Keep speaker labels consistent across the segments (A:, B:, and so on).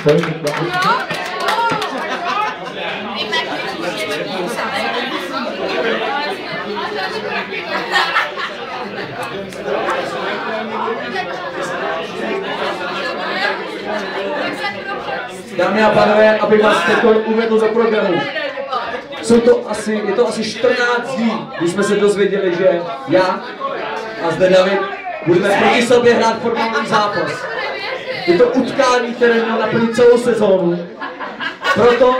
A: Dámy a pánové, abych vás teď uvedl do programu. Je to asi 14 dní, když jsme se dozvěděli, že já a zde David budeme proti sobě hrát formální zápas. Je to utkání, které mělo naplnit celou sezónu. Proto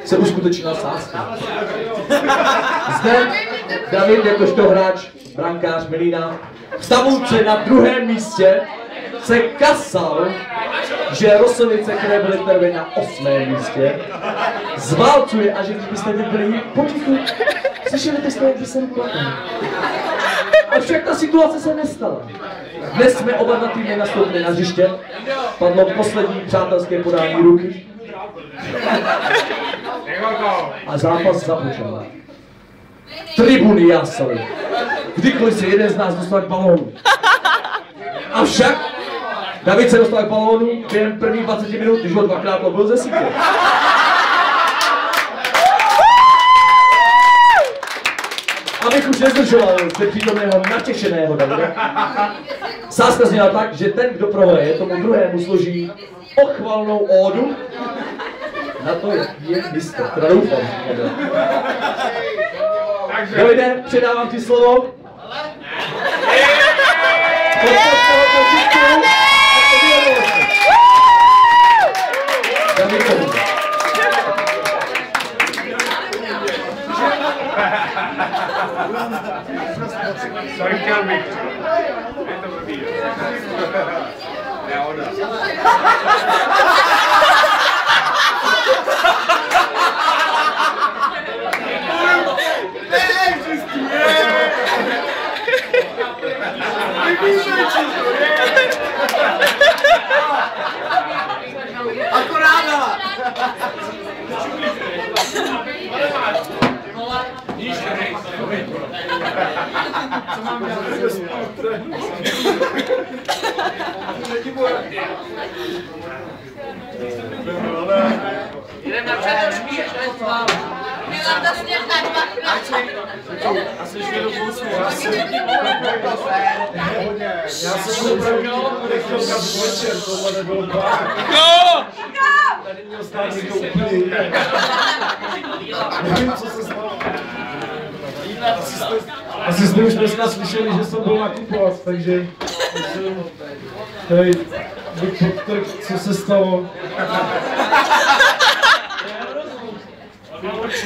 A: se uskutečnila sázka. Zde David, jakožto hráč, brankář Milína, v tabulce na druhém místě se kasal, že Rosovice, které byly teprve na 8. místě, zválcuje a že kdybyste byli potichu, slyšeli byste, jak by se neplatil. Avšak ta situace se nestala. Dnes jsme oba dva týmy nastoupili na hřiště, padlo poslední přátelské podání ruky a zápas započal. Tribuny jásaly, kdykoliv se jeden z nás dostal k balónu. Avšak David se dostal k balónu během prvních 20 minut, když ho dvakrát byl ze sítě. Abych už nezdržoval zde přítomného natěšeného Davida. Sázka zněla tak, že ten, kdo prohraje, tomu druhému složí pochvalnou ódu na to, jaký je mistr. Teda doufám. Davide, předávám ti slovo.
B: Sorry, chtěl bych. Je to blbý. Ne, ona.
C: Akoráda! Co mám dělat?
D: Jdem na předošky, to mám. Milan to sněh na dvakrát.
C: A jsi do půlku. Já jsem to pravděl, nechtěl kam večer, tohle nebylo dva.
D: No!
C: Tady měl stát někdo úplně jiné. Nevím, co se stalo. Asi jste už dneska slyšeli, že jsem byl nakupovat, takže tady bych podtrhl, co se stalo.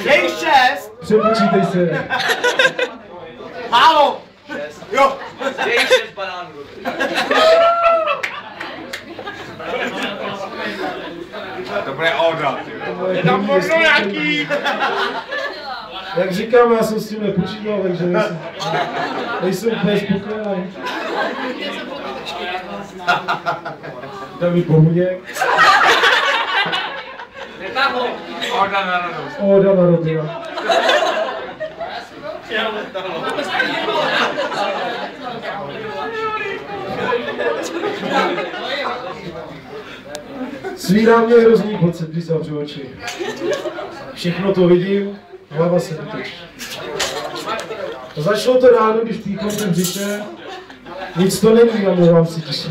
E: Je jich 6!
C: Přepočítej se.
E: Málo! Jo!
D: Je jich 6 banánů.
B: To bude óda. Je tam možno nějaký.
C: Jak říkám, já jsem s tím nepočítal, takže nejsem úplně spokojený. David Bohuněk.
B: Óda na radost.
C: Óda na rodina. Svírá mě hrozný pocit, když zavřu oči. Všechno to vidím, hlava se netočí. Začalo to ráno, když píchám ten břiše. Nic to není, a mluvám si tiše.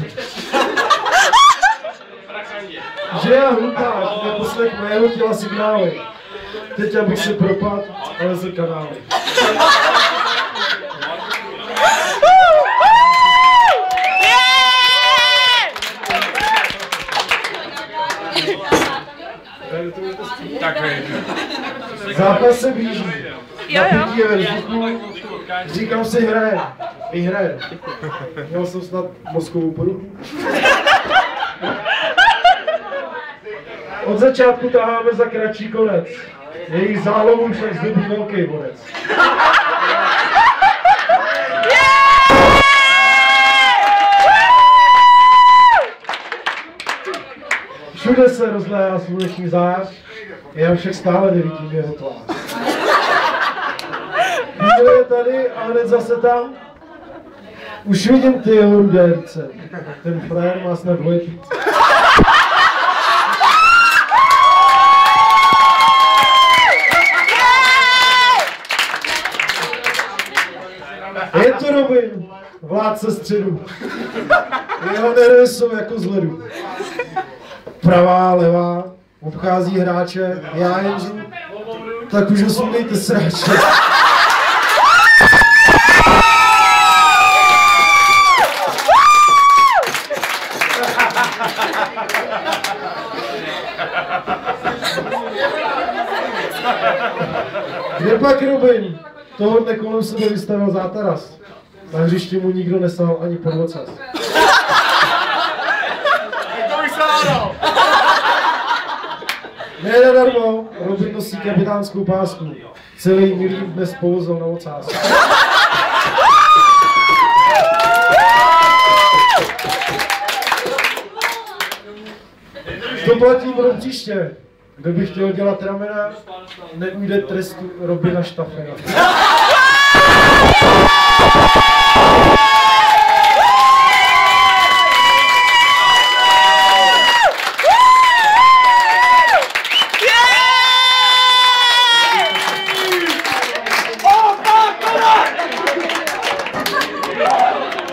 C: Že já hlupák, neposlech mého těla signály. Teď abych se propadl, ale z kanály. Zápas se blíží. Napětí je ve vzduchu. Říkám si hraje. Vyhraje. Měl jsem snad mozkovou poruchu. Od začátku taháme za kratší konec. Jejich zálohu však zdobí velký borec. Všude se rozléhá sluneční zář, já však stále nevidím jeho tvář. Chvíli je tady a hned zase tam. Už vidím ty jeho rudé ruce. Ten frér má snad dvoje píce. Je to Robin, vládce středu. Jeho nervy jsou jako z ledu. Pravá, levá, obchází hráče, já jenžu, tak už osundejte sráče. Kde pak Robin? Tohodne kolem sebe vystavil zátaras. Na hřišti mu nikdo nesahal ani pod ocas. Ne nadarmo, Robin nosí kapitánskou pásku. Celý milý dnes pouzol na ocásku. To platí pro příště. Kdo by chtěl dělat ramena, neujde trestu Robina Štafena.